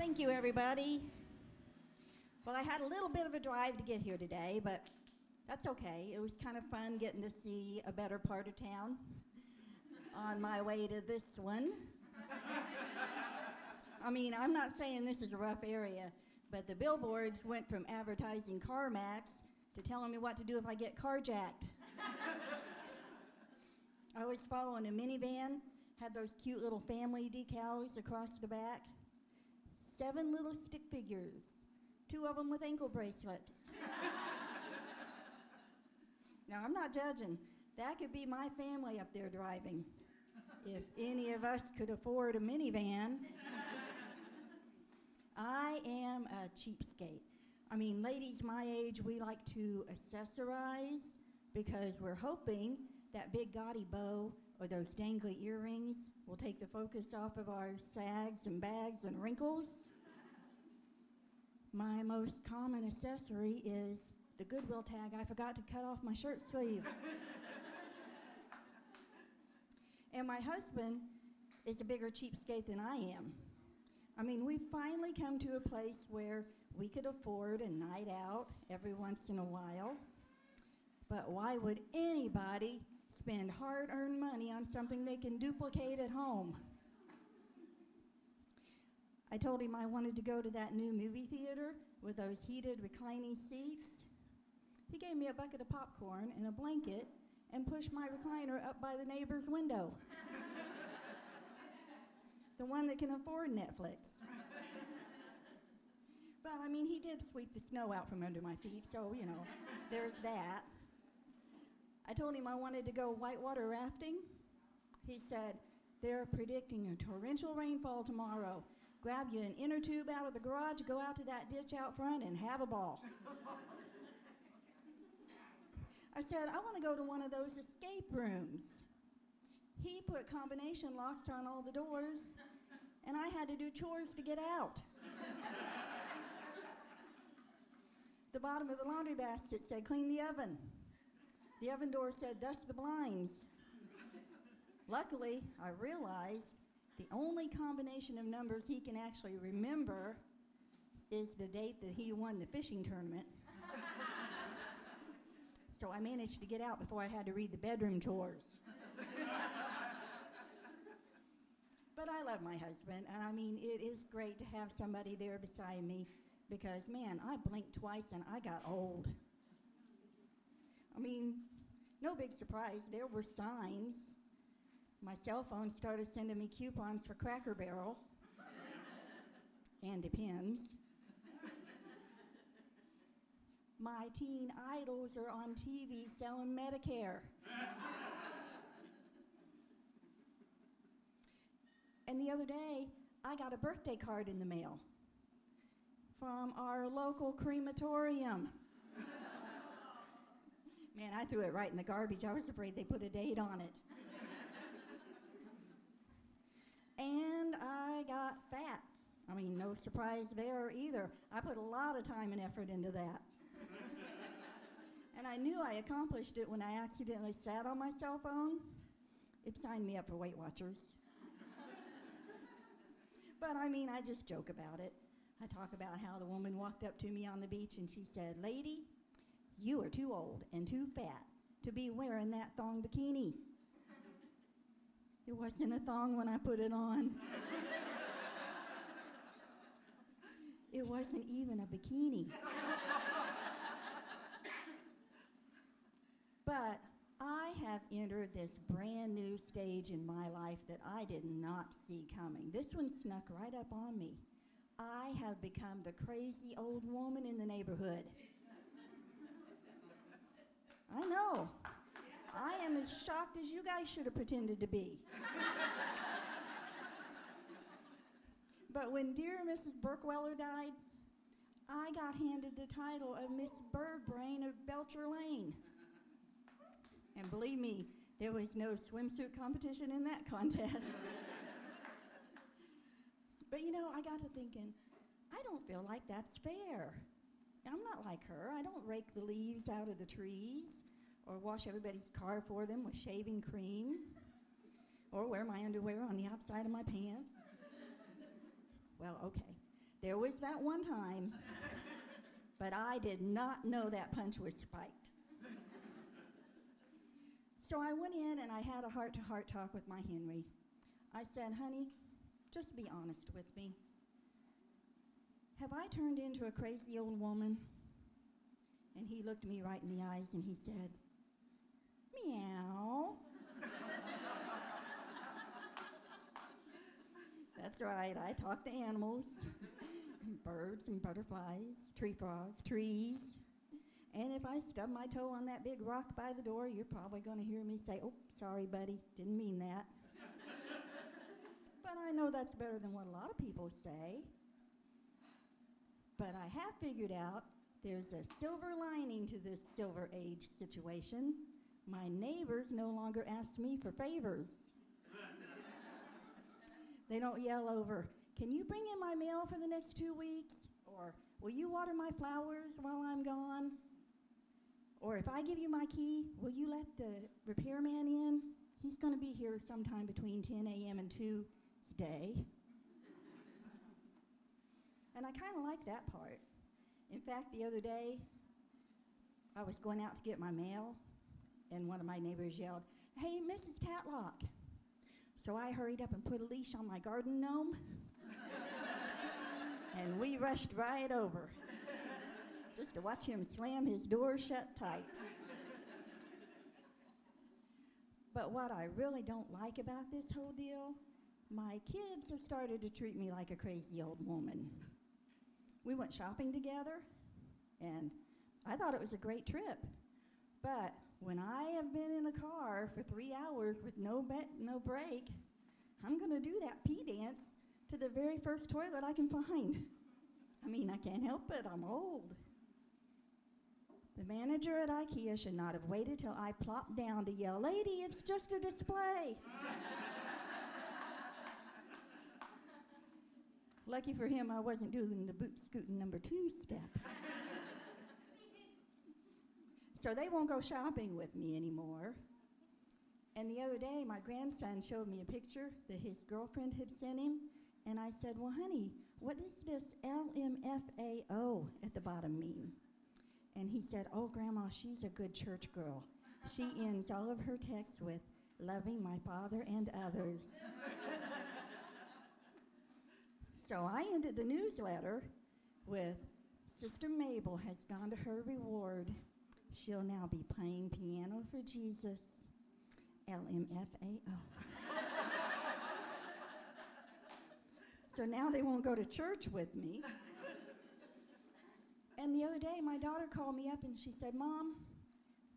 Thank you, everybody. Well, I had a little bit of a drive to get here today, but that's okay. It was kind of fun getting to see a better part of town on my way to this one. I mean, I'm not saying this is a rough area, but the billboards went from advertising CarMax to telling me what to do if I get carjacked. I was following a minivan, had those cute little family decals across the back. 7 little stick figures, 2 of them with ankle bracelets. Now, I'm not judging. That could be my family up there driving. If any of us could afford a minivan. I am a cheapskate. I mean, ladies my age, we like to accessorize because we're hoping that big gaudy bow or those dangly earrings will take the focus off of our sags and bags and wrinkles. My most common accessory is the Goodwill tag I forgot to cut off my shirt sleeve. And my husband is a bigger cheapskate than I am. I mean, we've finally come to a place where we could afford a night out every once in a while. But why would anybody spend hard-earned money on something they can duplicate at home? I told him I wanted to go to that new movie theater with those heated reclining seats. He gave me a bucket of popcorn and a blanket and pushed my recliner up by the neighbor's window. The one that can afford Netflix. But I mean, he did sweep the snow out from under my feet, so, you know, there's that. I told him I wanted to go whitewater rafting. He said, they're predicting a torrential rainfall tomorrow. Grab you an inner tube out of the garage, go out to that ditch out front, and have a ball. I said, I want to go to one of those escape rooms. He put combination locks on all the doors, and I had to do chores to get out. The bottom of the laundry basket said, clean the oven. The oven door said, dust the blinds. Luckily, I realized the only combination of numbers he can actually remember is the date that he won the fishing tournament. So I managed to get out before I had to read the bedroom chores. But I love my husband, and I mean, it is great to have somebody there beside me because, man, I blinked twice and I got old. I mean, no big surprise, there were signs. My cell phone started sending me coupons for Cracker Barrel and Depends. My teen idols are on TV selling Medicare. And the other day, I got a birthday card in the mail from our local crematorium. Man, I threw it right in the garbage. I was afraid they put a date on it. And I got fat. I mean, no surprise there either. I put a lot of time and effort into that. And I knew I accomplished it when I accidentally sat on my cell phone. It signed me up for Weight Watchers. But I mean, I just joke about it. I talk about how the woman walked up to me on the beach and she said, lady, you are too old and too fat to be wearing that thong bikini. It wasn't a thong when I put it on. It wasn't even a bikini. But I have entered this brand new stage in my life that I did not see coming. This one snuck right up on me. I have become the crazy old woman in the neighborhood. I know. I am as shocked as you guys should have pretended to be. But when dear Mrs. Burkweller died, I got handed the title of Miss Birdbrain of Belcher Lane. And believe me, there was no swimsuit competition in that contest. But you know, I got to thinking, I don't feel like that's fair. I'm not like her. I don't rake the leaves out of the trees or wash everybody's car for them with shaving cream or wear my underwear on the outside of my pants. Well, okay. There was that one time, but I did not know that punch was spiked. So I went in and I had a heart-to-heart talk with my Henry. I said, honey, just be honest with me. Have I turned into a crazy old woman? And he looked me right in the eyes and he said, meow. That's right, I talk to animals, birds and butterflies, tree frogs, trees. And if I stub my toe on that big rock by the door, you're probably going to hear me say, oh, sorry, buddy, didn't mean that. But I know that's better than what a lot of people say. But I have figured out there's a silver lining to this Silver Age situation. My neighbors no longer ask me for favors. They don't yell over, can you bring in my mail for the next 2 weeks? Or will you water my flowers while I'm gone? Or if I give you my key, will you let the repairman in? He's going to be here sometime between 10 a.m. and 2 today. And I kind of like that part. In fact, the other day, I was going out to get my mail, and one of my neighbors yelled, hey, Mrs. Tatlock. So I hurried up and put a leash on my garden gnome, and we rushed right over, just to watch him slam his door shut tight. But what I really don't like about this whole deal, my kids have started to treat me like a crazy old woman. We went shopping together, and I thought it was a great trip. But when I have been in a car for 3 hours with no break, I'm going to do that pee dance to the very first toilet I can find. I mean, I can't help it, I'm old. The manager at IKEA should not have waited till I plopped down to yell, lady, it's just a display. Lucky for him, I wasn't doing the boot scooting number 2 step. So they won't go shopping with me anymore. And the other day, my grandson showed me a picture that his girlfriend had sent him, and I said, well, honey, what does this LMFAO at the bottom mean? And he said, oh, Grandma, she's a good church girl. She ends all of her texts with, loving my father and others. So I ended the newsletter with, Sister Mabel has gone to her reward. She'll now be playing piano for Jesus. LMFAO. So now they won't go to church with me. And the other day, my daughter called me up and she said, Mom,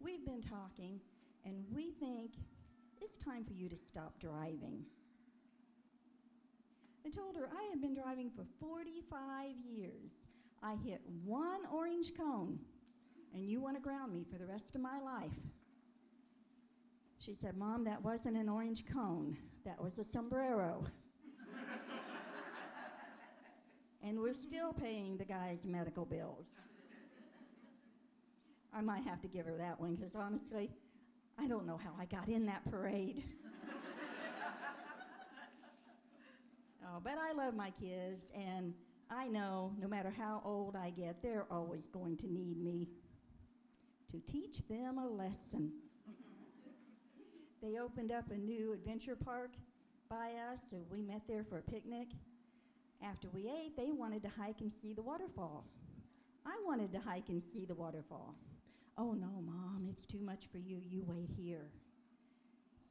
we've been talking, and we think it's time for you to stop driving. I told her I have been driving for 45 years. I hit one orange cone, and you want to ground me for the rest of my life. She said, Mom, that wasn't an orange cone. That was a sombrero. And we're still paying the guy's medical bills. I might have to give her that one, because honestly, I don't know how I got in that parade. Oh, but I love my kids, and I know no matter how old I get, they're always going to need me to teach them a lesson. They opened up a new adventure park by us, and we met there for a picnic. After we ate, they wanted to hike and see the waterfall. I wanted to hike and see the waterfall. Oh no, Mom, it's too much for you. You wait here.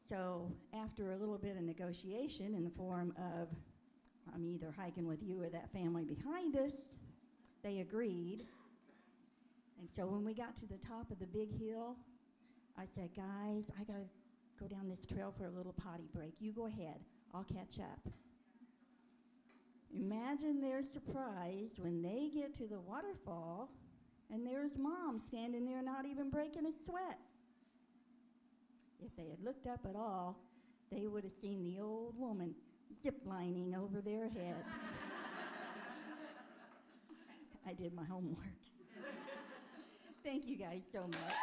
So after a little bit of negotiation in the form of, I'm either hiking with you or that family behind us, they agreed. And so when we got to the top of the big hill, I said, guys, I gotta go down this trail for a little potty break. You go ahead, I'll catch up. Imagine their surprise when they get to the waterfall and there's Mom standing there not even breaking a sweat. If they had looked up at all, they would have seen the old woman ziplining over their heads. I did my homework. Thank you guys so much.